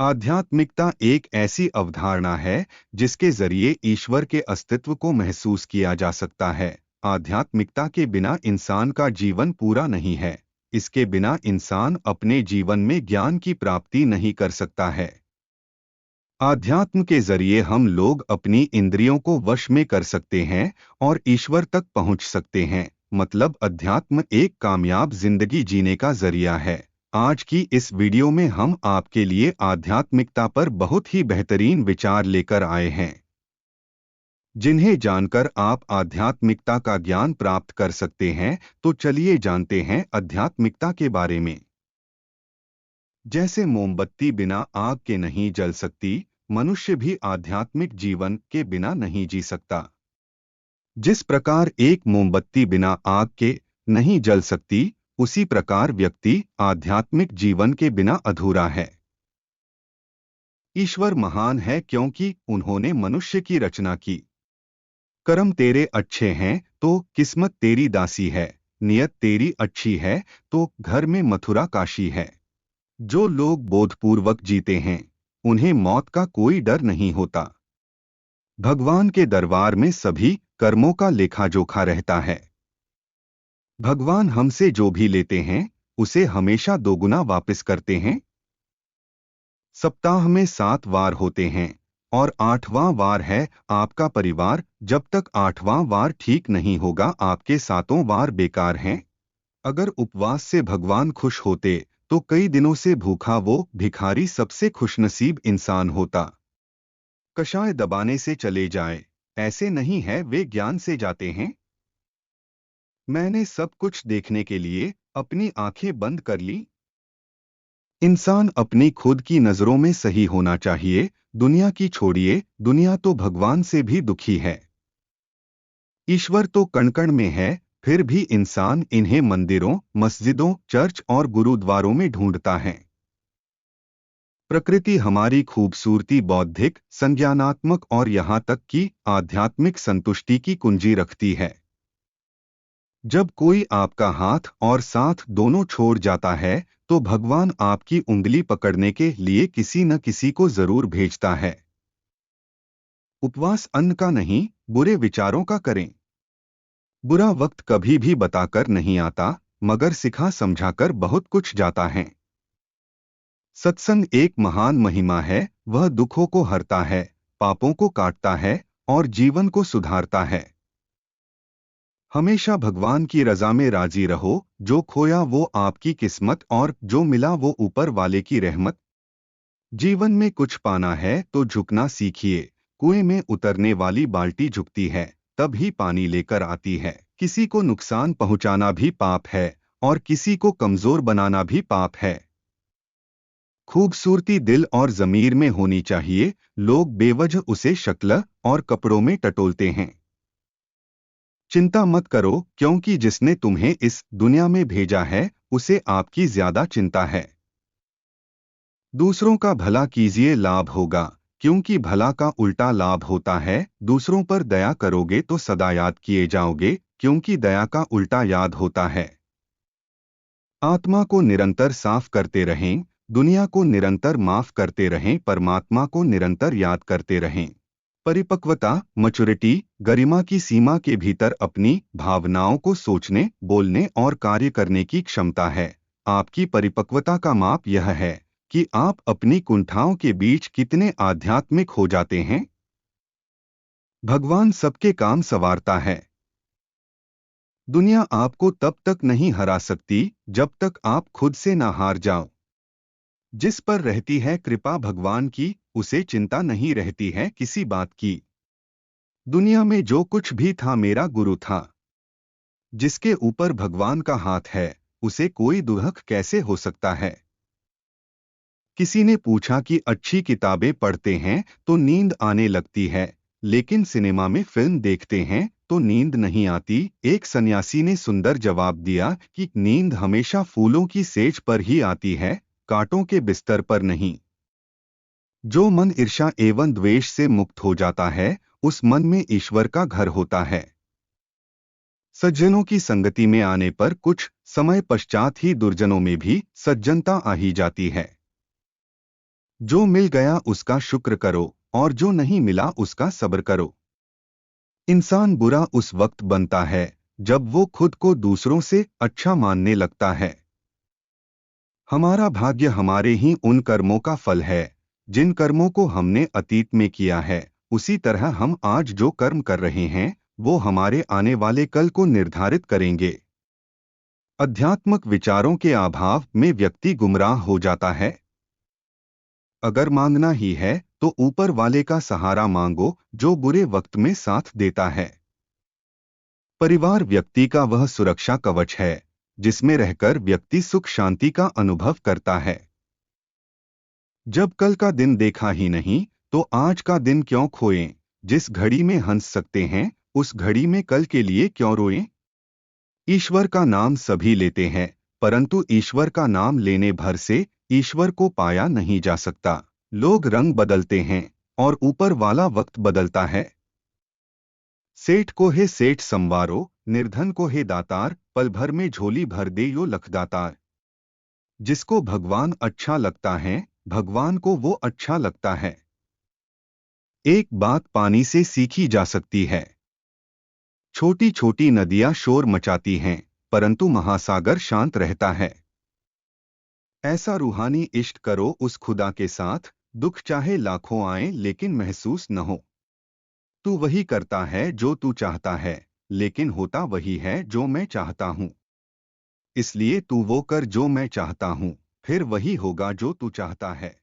आध्यात्मिकता एक ऐसी अवधारणा है जिसके जरिए ईश्वर के अस्तित्व को महसूस किया जा सकता है। आध्यात्मिकता के बिना इंसान का जीवन पूरा नहीं है। इसके बिना इंसान अपने जीवन में ज्ञान की प्राप्ति नहीं कर सकता है। आध्यात्म के जरिए हम लोग अपनी इंद्रियों को वश में कर सकते हैं और ईश्वर तक पहुंच सकते हैं। मतलब अध्यात्म एक कामयाब जिंदगी जीने का जरिया है। आज की इस वीडियो में हम आपके लिए आध्यात्मिकता पर बहुत ही बेहतरीन विचार लेकर आए हैं, जिन्हें जानकर आप आध्यात्मिकता का ज्ञान प्राप्त कर सकते हैं। तो चलिए जानते हैं आध्यात्मिकता के बारे में। जैसे मोमबत्ती बिना आग के नहीं जल सकती, मनुष्य भी आध्यात्मिक जीवन के बिना नहीं जी सकता। जिस प्रकार एक मोमबत्ती बिना आग के नहीं जल सकती, उसी प्रकार व्यक्ति आध्यात्मिक जीवन के बिना अधूरा है। ईश्वर महान है क्योंकि उन्होंने मनुष्य की रचना की। कर्म तेरे अच्छे हैं तो किस्मत तेरी दासी है, नियत तेरी अच्छी है तो घर में मथुरा काशी है। जो लोग बोधपूर्वक जीते हैं, उन्हें मौत का कोई डर नहीं होता। भगवान के दरबार में सभी कर्मों का लेखा जोखा रहता है। भगवान हमसे जो भी लेते हैं, उसे हमेशा दोगुना वापस करते हैं। सप्ताह में 7 वार होते हैं और 8वां वार है आपका परिवार। जब तक 8वां वार ठीक नहीं होगा, आपके 7 वार बेकार हैं। अगर उपवास से भगवान खुश होते तो कई दिनों से भूखा वो भिखारी सबसे खुशनसीब इंसान होता। कषाय दबाने से चले जाए, ऐसे नहीं है, वे ज्ञान से जाते हैं। मैंने सब कुछ देखने के लिए अपनी आंखें बंद कर ली। इंसान अपनी खुद की नजरों में सही होना चाहिए। दुनिया की छोड़िए, दुनिया तो भगवान से भी दुखी है। ईश्वर तो कण-कण में है, फिर भी इंसान इन्हें मंदिरों, मस्जिदों, चर्च और गुरुद्वारों में ढूंढता है। प्रकृति हमारी खूबसूरती, बौद्धिक, संज्ञानात्मक और यहाँ तक कि आध्यात्मिक संतुष्टि की कुंजी रखती है। जब कोई आपका हाथ और साथ दोनों छोड़ जाता है, तो भगवान आपकी उंगली पकड़ने के लिए किसी न किसी को जरूर भेजता है। उपवास अन्न का नहीं, बुरे विचारों का करें। बुरा वक्त कभी भी बताकर नहीं आता, मगर सिखा समझाकर बहुत कुछ जाता है। सत्संग एक महान महिमा है। वह दुखों को हरता है, पापों को काटता है और जीवन को सुधारता है। हमेशा भगवान की रजा में राजी रहो। जो खोया वो आपकी किस्मत और जो मिला वो ऊपर वाले की रहमत। जीवन में कुछ पाना है तो झुकना सीखिए। कुएं में उतरने वाली बाल्टी झुकती है, तब ही पानी लेकर आती है। किसी को नुकसान पहुंचाना भी पाप है और किसी को कमजोर बनाना भी पाप है। खूबसूरती दिल और जमीर में होनी चाहिए। लोग बेवजह उसे शक्ल और कपड़ों में टटोलते हैं। चिंता मत करो, क्योंकि जिसने तुम्हें इस दुनिया में भेजा है, उसे आपकी ज्यादा चिंता है। दूसरों का भला कीजिए, लाभ होगा, क्योंकि भला का उल्टा लाभ होता है। दूसरों पर दया करोगे तो सदा याद किए जाओगे, क्योंकि दया का उल्टा याद होता है। आत्मा को निरंतर साफ करते रहें, दुनिया को निरंतर माफ करते रहें, परमात्मा को निरंतर याद करते रहें। परिपक्वता, मैच्योरिटी, गरिमा की सीमा के भीतर अपनी भावनाओं को सोचने, बोलने और कार्य करने की क्षमता है। आपकी परिपक्वता का माप यह है कि आप अपनी कुंठाओं के बीच कितने आध्यात्मिक हो जाते हैं। भगवान सबके काम संवारता है। दुनिया आपको तब तक नहीं हरा सकती जब तक आप खुद से ना हार जाओ। जिस पर रहती है कृपा भगवान की, उसे चिंता नहीं रहती है किसी बात की। दुनिया में जो कुछ भी था मेरा गुरु था। जिसके ऊपर भगवान का हाथ है, उसे कोई दुख कैसे हो सकता है। किसी ने पूछा कि अच्छी किताबें पढ़ते हैं तो नींद आने लगती है, लेकिन सिनेमा में फिल्म देखते हैं तो नींद नहीं आती। एक सन्यासी ने सुंदर जवाब दिया कि नींद हमेशा फूलों की सेज पर ही आती है, कांटों के बिस्तर पर नहीं। जो मन ईर्ष्या एवं द्वेष से मुक्त हो जाता है, उस मन में ईश्वर का घर होता है। सज्जनों की संगति में आने पर कुछ समय पश्चात ही दुर्जनों में भी सज्जनता आ ही जाती है। जो मिल गया उसका शुक्र करो और जो नहीं मिला उसका सब्र करो। इंसान बुरा उस वक्त बनता है जब वो खुद को दूसरों से अच्छा मानने लगता है। हमारा भाग्य हमारे ही उन कर्मों का फल है जिन कर्मों को हमने अतीत में किया है। उसी तरह हम आज जो कर्म कर रहे हैं वो हमारे आने वाले कल को निर्धारित करेंगे। अध्यात्मक विचारों के अभाव में व्यक्ति गुमराह हो जाता है। अगर मांगना ही है तो ऊपर वाले का सहारा मांगो जो बुरे वक्त में साथ देता है। परिवार व्यक्ति का वह सुरक्षा कवच है जिसमें रहकर व्यक्ति सुख शांति का अनुभव करता है। जब कल का दिन देखा ही नहीं तो आज का दिन क्यों खोएं। जिस घड़ी में हंस सकते हैं उस घड़ी में कल के लिए क्यों रोएं। ईश्वर का नाम सभी लेते हैं परंतु ईश्वर का नाम लेने भर से ईश्वर को पाया नहीं जा सकता। लोग रंग बदलते हैं और ऊपर वाला वक्त बदलता है। सेठ को है सेठ संवारो, निर्धन को है दातार, पल भर में झोली भर दे यो लखदातार। जिसको भगवान अच्छा लगता है भगवान को वो अच्छा लगता है। एक बात पानी से सीखी जा सकती है। छोटी छोटी नदियां शोर मचाती हैं परंतु महासागर शांत रहता है। ऐसा रूहानी इश्क करो उस खुदा के साथ, दुख चाहे लाखों आए लेकिन महसूस न हो। तू वही करता है जो तू चाहता है लेकिन होता वही है जो मैं चाहता हूं। इसलिए तू वो कर जो मैं चाहता हूं, फिर वही होगा जो तू चाहता है।